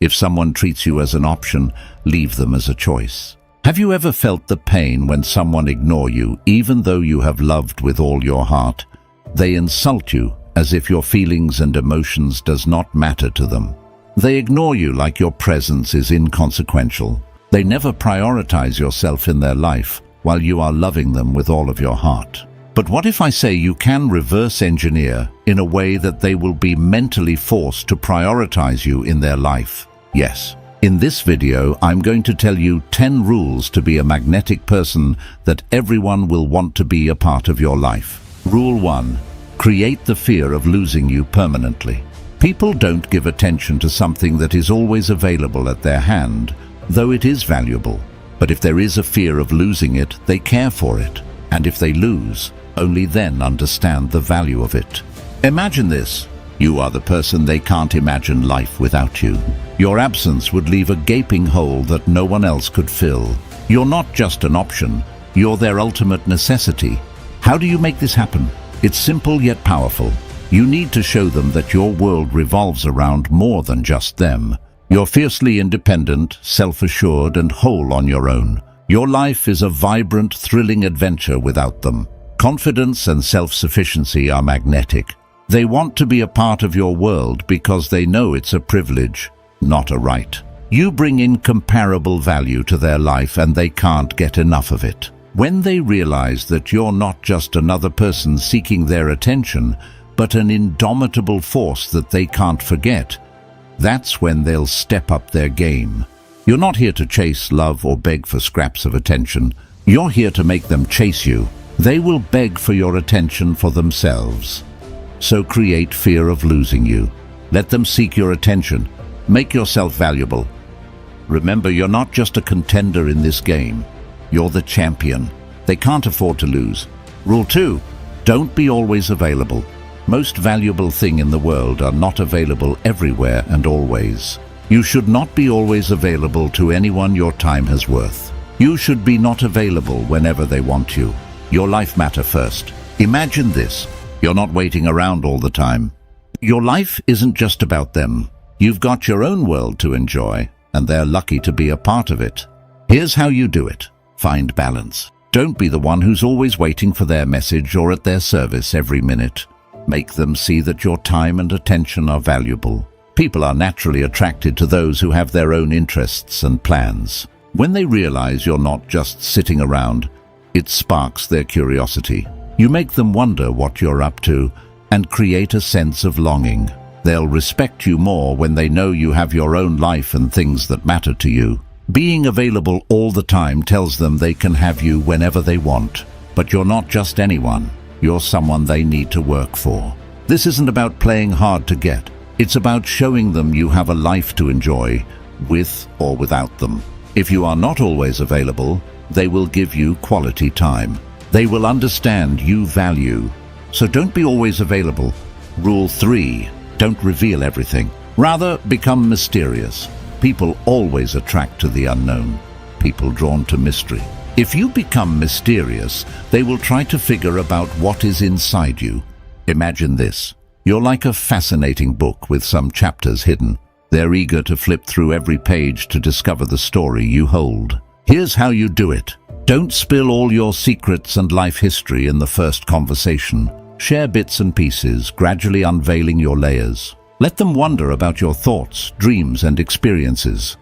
If someone treats you as an option, leave them as a choice. Have you ever felt the pain when someone ignores you, even though you have loved with all your heart? They insult you as if your feelings and emotions does not matter to them. They ignore you like your presence is inconsequential. They never prioritize yourself in their life while you are loving them with all of your heart. But what if I say you can reverse engineer in a way that they will be mentally forced to prioritize you in their life? Yes. In this video, I'm going to tell you 10 rules to be a magnetic person that everyone will want to be a part of your life. Rule 1. Create the fear of losing you permanently. People don't give attention to something that is always available at their hand, though it is valuable. But if there is a fear of losing it, they care for it. And if they lose, only then understand the value of it. Imagine this. You are the person they can't imagine life without you. Your absence would leave a gaping hole that no one else could fill. You're not just an option, you're their ultimate necessity. How do you make this happen? It's simple yet powerful. You need to show them that your world revolves around more than just them. You're fiercely independent, self-assured, and whole on your own. Your life is a vibrant, thrilling adventure without them. Confidence and self-sufficiency are magnetic. They want to be a part of your world because they know it's a privilege, not a right. You bring incomparable value to their life and they can't get enough of it. When they realize that you're not just another person seeking their attention, but an indomitable force that they can't forget, that's when they'll step up their game. You're not here to chase love or beg for scraps of attention. You're here to make them chase you. They will beg for your attention for themselves. So create fear of losing you. Let them seek your attention. Make yourself valuable. Remember, you're not just a contender in this game. You're the champion. They can't afford to lose. Rule 2. Don't be always available. Most valuable things in the world are not available everywhere and always. You should not be always available to anyone your time has worth. You should be not available whenever they want you. Your life matters first. Imagine this. You're not waiting around all the time. Your life isn't just about them. You've got your own world to enjoy, and they're lucky to be a part of it. Here's how you do it. Find balance. Don't be the one who's always waiting for their message or at their service every minute. Make them see that your time and attention are valuable. People are naturally attracted to those who have their own interests and plans. When they realize you're not just sitting around, it sparks their curiosity. You make them wonder what you're up to and create a sense of longing. They'll respect you more when they know you have your own life and things that matter to you. Being available all the time tells them they can have you whenever they want. But you're not just anyone. You're someone they need to work for. This isn't about playing hard to get. It's about showing them you have a life to enjoy, with or without them. If you are not always available, they will give you quality time. They will understand you value. So don't be always available. Rule 3. Don't reveal everything. Rather, become mysterious. People always attract to the unknown. People drawn to mystery. If you become mysterious, they will try to figure about what is inside you. Imagine this. You're like a fascinating book with some chapters hidden. They're eager to flip through every page to discover the story you hold. Here's how you do it. Don't spill all your secrets and life history in the first conversation. Share bits and pieces, gradually unveiling your layers. Let them wonder about your thoughts, dreams, and experiences.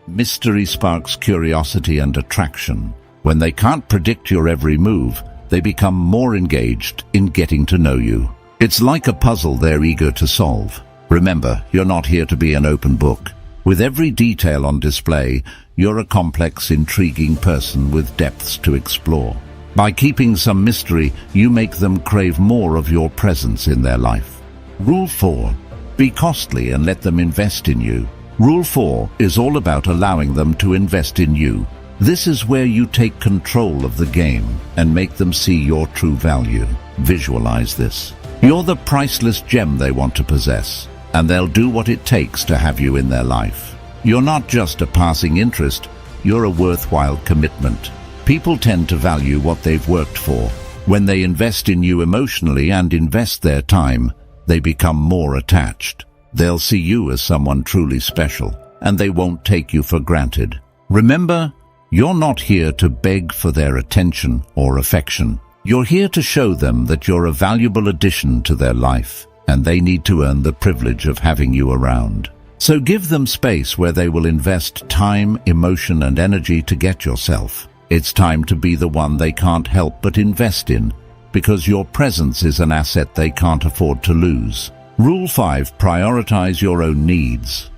Mystery sparks curiosity and attraction. When they can't predict your every move, they become more engaged in getting to know you. It's like a puzzle they're eager to solve. Remember, you're not here to be an open book. With every detail on display, you're a complex, intriguing person with depths to explore. By keeping some mystery, you make them crave more of your presence in their life. Rule 4. Be costly and let them invest in you. Rule 4 is all about allowing them to invest in you. This is where you take control of the game and make them see your true value. Visualize this. You're the priceless gem they want to possess, and they'll do what it takes to have you in their life. You're not just a passing interest, you're a worthwhile commitment. People tend to value what they've worked for. When they invest in you emotionally and invest their time, they become more attached. They'll see you as someone truly special. and they won't take you for granted. Remember, you're not here to beg for their attention or affection. You're here to show them that you're a valuable addition to their life, and they need to earn the privilege of having you around. So give them space where they will invest time, emotion, and energy to get yourself. It's time to be the one they can't help but invest in, because your presence is an asset they can't afford to lose. Rule 5. Prioritize your own needs.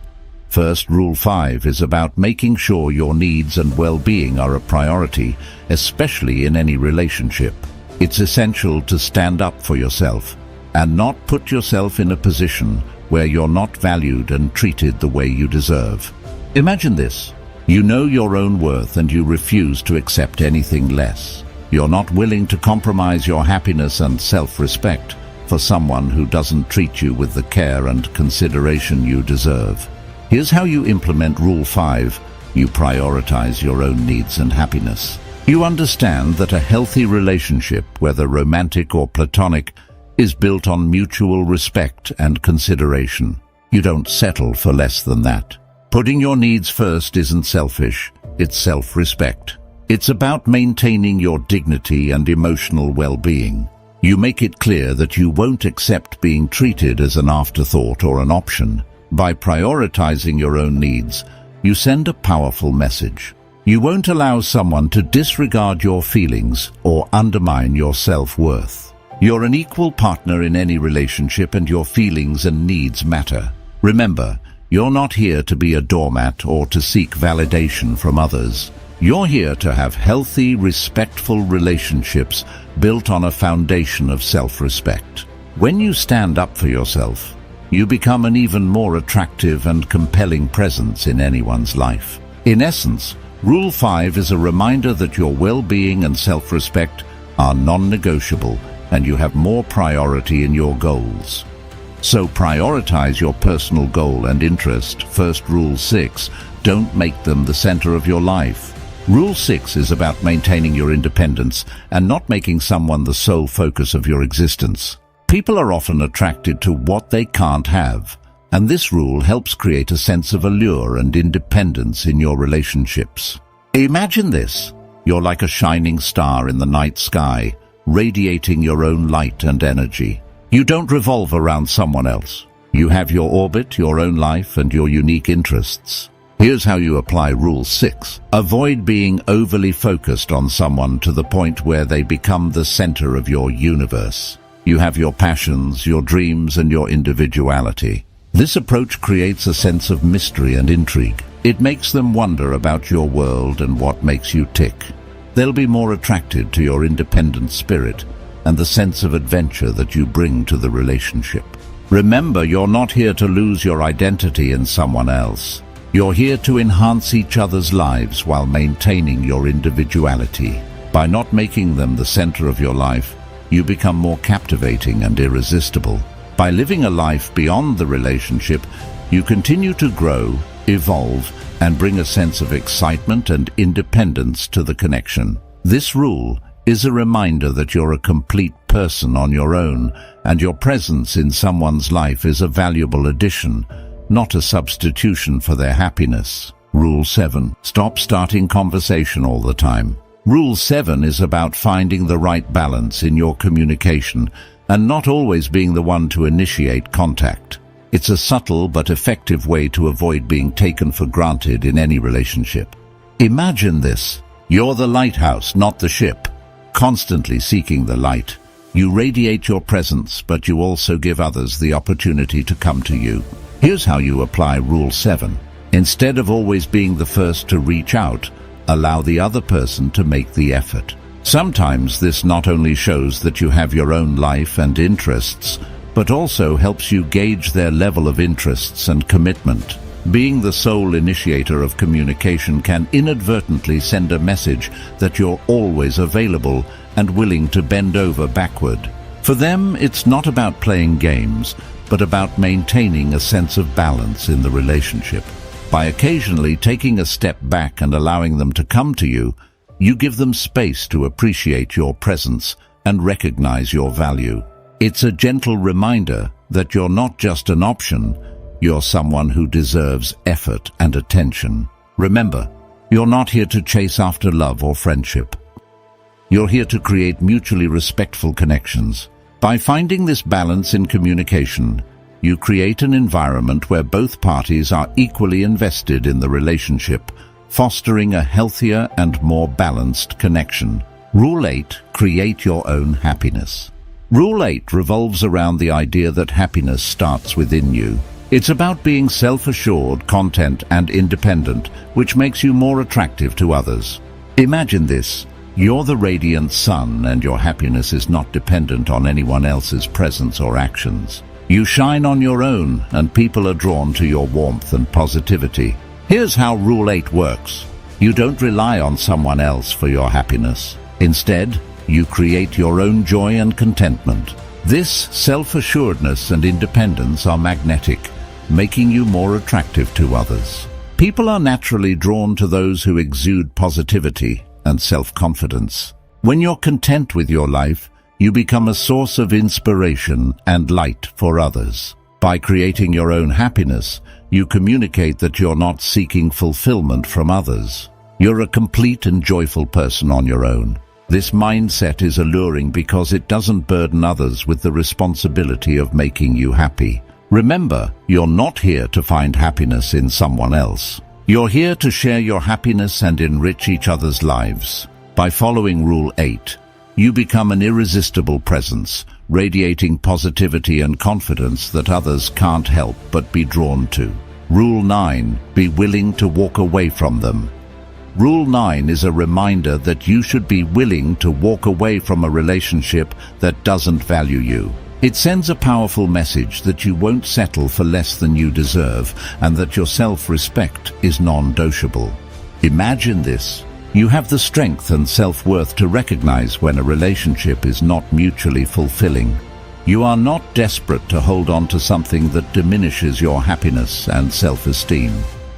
First, Rule 5 is about making sure your needs and well-being are a priority, especially in any relationship. It's essential to stand up for yourself and not put yourself in a position where you're not valued and treated the way you deserve. Imagine this. You know your own worth and you refuse to accept anything less. You're not willing to compromise your happiness and self-respect for someone who doesn't treat you with the care and consideration you deserve. Here's how you implement Rule 5. You prioritize your own needs and happiness. You understand that a healthy relationship, whether romantic or platonic, is built on mutual respect and consideration. You don't settle for less than that. Putting your needs first isn't selfish, it's self-respect. It's about maintaining your dignity and emotional well-being. You make it clear that you won't accept being treated as an afterthought or an option. By prioritizing your own needs, you send a powerful message. You won't allow someone to disregard your feelings or undermine your self-worth. You're an equal partner in any relationship, and your feelings and needs matter. Remember, you're not here to be a doormat or to seek validation from others. You're here to have healthy, respectful relationships built on a foundation of self-respect. When you stand up for yourself, you become an even more attractive and compelling presence in anyone's life. In essence, Rule 5 is a reminder that your well-being and self-respect are non-negotiable, and you have more priority in your goals. So prioritize your personal goal and interest. First, Rule 6, don't make them the center of your life. Rule 6 is about maintaining your independence and not making someone the sole focus of your existence. People are often attracted to what they can't have, and this rule helps create a sense of allure and independence in your relationships. Imagine this. You're like a shining star in the night sky, radiating your own light and energy. You don't revolve around someone else. You have your orbit, your own life, and your unique interests. Here's how you apply Rule 6. Avoid being overly focused on someone to the point where they become the center of your universe. You have your passions, your dreams, and your individuality. This approach creates a sense of mystery and intrigue. It makes them wonder about your world and what makes you tick. They'll be more attracted to your independent spirit and the sense of adventure that you bring to the relationship. Remember, you're not here to lose your identity in someone else. You're here to enhance each other's lives while maintaining your individuality. By not making them the center of your life, you become more captivating and irresistible. By living a life beyond the relationship, you continue to grow, evolve, and bring a sense of excitement and independence to the connection. This rule is a reminder that you're a complete person on your own, and your presence in someone's life is a valuable addition, not a substitution for their happiness. Rule 7. Stop starting conversation all the time. Rule 7 is about finding the right balance in your communication and not always being the one to initiate contact. It's a subtle but effective way to avoid being taken for granted in any relationship. Imagine this. You're the lighthouse, not the ship, constantly seeking the light. You radiate your presence, but you also give others the opportunity to come to you. Here's how you apply Rule 7. Instead of always being the first to reach out, allow the other person to make the effort. Sometimes this not only shows that you have your own life and interests, but also helps you gauge their level of interests and commitment. Being the sole initiator of communication can inadvertently send a message that you're always available and willing to bend over backward. For them, it's not about playing games, but about maintaining a sense of balance in the relationship. By occasionally taking a step back and allowing them to come to you, you give them space to appreciate your presence and recognize your value. It's a gentle reminder that you're not just an option, you're someone who deserves effort and attention. Remember, you're not here to chase after love or friendship. You're here to create mutually respectful connections. By finding this balance in communication, you create an environment where both parties are equally invested in the relationship, fostering a healthier and more balanced connection. Rule 8. Create your own happiness. Rule 8 revolves around the idea that happiness starts within you. It's about being self-assured, content, and independent, which makes you more attractive to others. Imagine this. You're the radiant sun, and your happiness is not dependent on anyone else's presence or actions. You shine on your own, and people are drawn to your warmth and positivity. Here's how Rule 8 works. You don't rely on someone else for your happiness. Instead, you create your own joy and contentment. This self-assuredness and independence are magnetic, making you more attractive to others. People are naturally drawn to those who exude positivity and self-confidence. When you're content with your life, you become a source of inspiration and light for others. By creating your own happiness, you communicate that you're not seeking fulfillment from others. You're a complete and joyful person on your own. This mindset is alluring because it doesn't burden others with the responsibility of making you happy. Remember, you're not here to find happiness in someone else. You're here to share your happiness and enrich each other's lives. By following Rule 8, you become an irresistible presence, radiating positivity and confidence that others can't help but be drawn to. Rule 9. Be willing to walk away from them. Rule 9 is a reminder that you should be willing to walk away from a relationship that doesn't value you. It sends a powerful message that you won't settle for less than you deserve and that your self-respect is non-negotiable. Imagine this. You have the strength and self-worth to recognize when a relationship is not mutually fulfilling. You are not desperate to hold on to something that diminishes your happiness and self-esteem.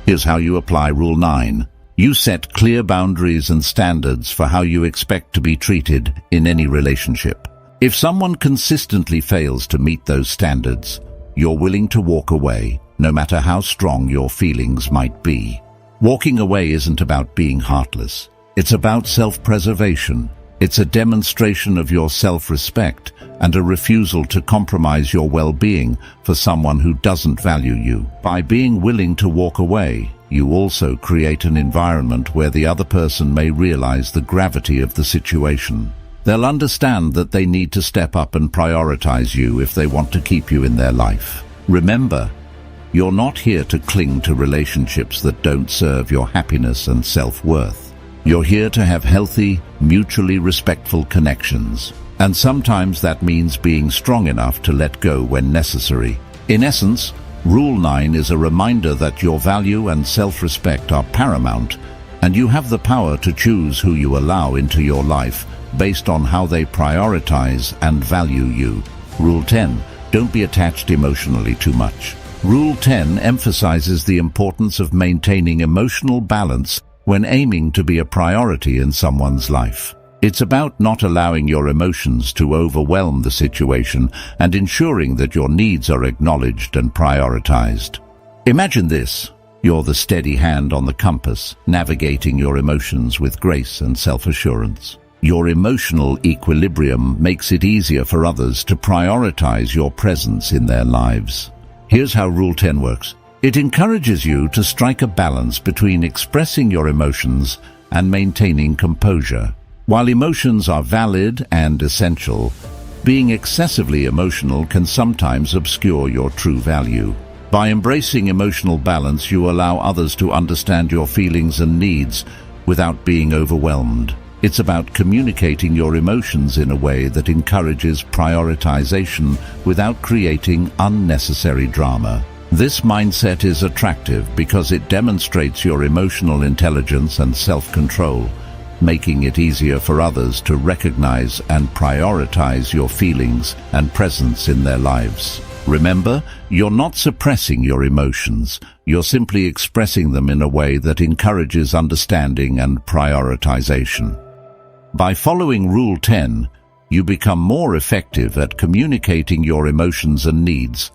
Here's how you apply Rule 9. You set clear boundaries and standards for how you expect to be treated in any relationship. If someone consistently fails to meet those standards, you're willing to walk away, no matter how strong your feelings might be. Walking away isn't about being heartless. It's about self-preservation. It's a demonstration of your self-respect and a refusal to compromise your well-being for someone who doesn't value you. By being willing to walk away, you also create an environment where the other person may realize the gravity of the situation. They'll understand that they need to step up and prioritize you if they want to keep you in their life. Remember, you're not here to cling to relationships that don't serve your happiness and self-worth. You're here to have healthy, mutually respectful connections. And sometimes that means being strong enough to let go when necessary. In essence, Rule 9 is a reminder that your value and self-respect are paramount, and you have the power to choose who you allow into your life based on how they prioritize and value you. Rule 10. Don't be attached emotionally too much. Rule 10 emphasizes the importance of maintaining emotional balance when aiming to be a priority in someone's life. It's about not allowing your emotions to overwhelm the situation and ensuring that your needs are acknowledged and prioritized. Imagine this. You're the steady hand on the compass, navigating your emotions with grace and self-assurance. Your emotional equilibrium makes it easier for others to prioritize your presence in their lives. Here's how Rule 10 works. It encourages you to strike a balance between expressing your emotions and maintaining composure. While emotions are valid and essential, being excessively emotional can sometimes obscure your true value. By embracing emotional balance, you allow others to understand your feelings and needs without being overwhelmed. It's about communicating your emotions in a way that encourages prioritization without creating unnecessary drama. This mindset is attractive because it demonstrates your emotional intelligence and self-control, making it easier for others to recognize and prioritize your feelings and presence in their lives. Remember, you're not suppressing your emotions. You're simply expressing them in a way that encourages understanding and prioritization. By following Rule 10, you become more effective at communicating your emotions and needs,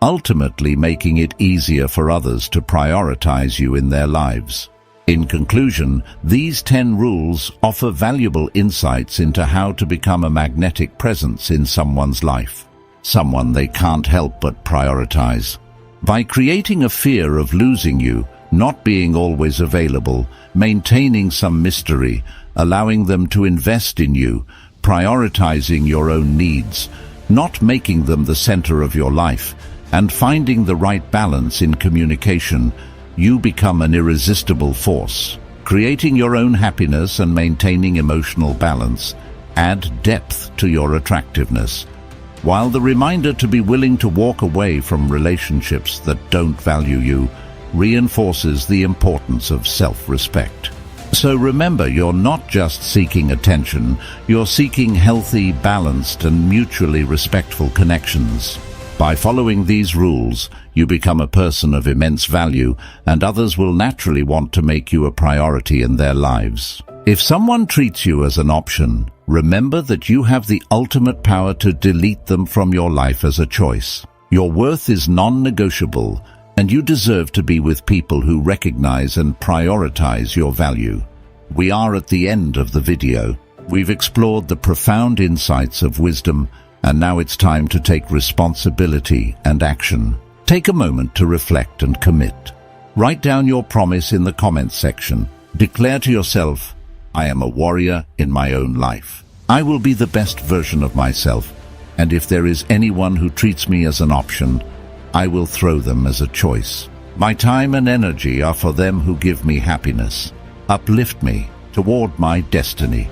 ultimately making it easier for others to prioritize you in their lives. In conclusion, these 10 rules offer valuable insights into how to become a magnetic presence in someone's life, someone they can't help but prioritize. By creating a fear of losing you, not being always available, maintaining some mystery, allowing them to invest in you, prioritizing your own needs, not making them the center of your life, and finding the right balance in communication, you become an irresistible force. Creating your own happiness and maintaining emotional balance add depth to your attractiveness, while the reminder to be willing to walk away from relationships that don't value you reinforces the importance of self-respect. So remember, you're not just seeking attention, you're seeking healthy, balanced, and mutually respectful connections. By following these rules, you become a person of immense value, and others will naturally want to make you a priority in their lives. If someone treats you as an option, remember that you have the ultimate power to delete them from your life as a choice. Your worth is non-negotiable, and you deserve to be with people who recognize and prioritize your value. We are at the end of the video. We've explored the profound insights of wisdom, and now it's time to take responsibility and action. Take a moment to reflect and commit. Write down your promise in the comments section. Declare to yourself, I am a warrior in my own life. I will be the best version of myself, and if there is anyone who treats me as an option, I will throw them as a choice. My time and energy are for them who give me happiness, uplift me toward my destiny.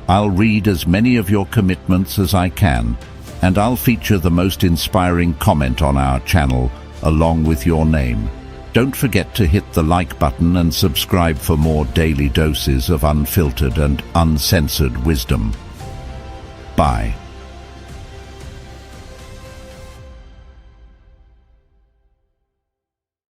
I'll read as many of your commitments as I can, and I'll feature the most inspiring comment on our channel along with your name. Don't forget to hit the like button and subscribe for more daily doses of unfiltered and uncensored wisdom. Bye.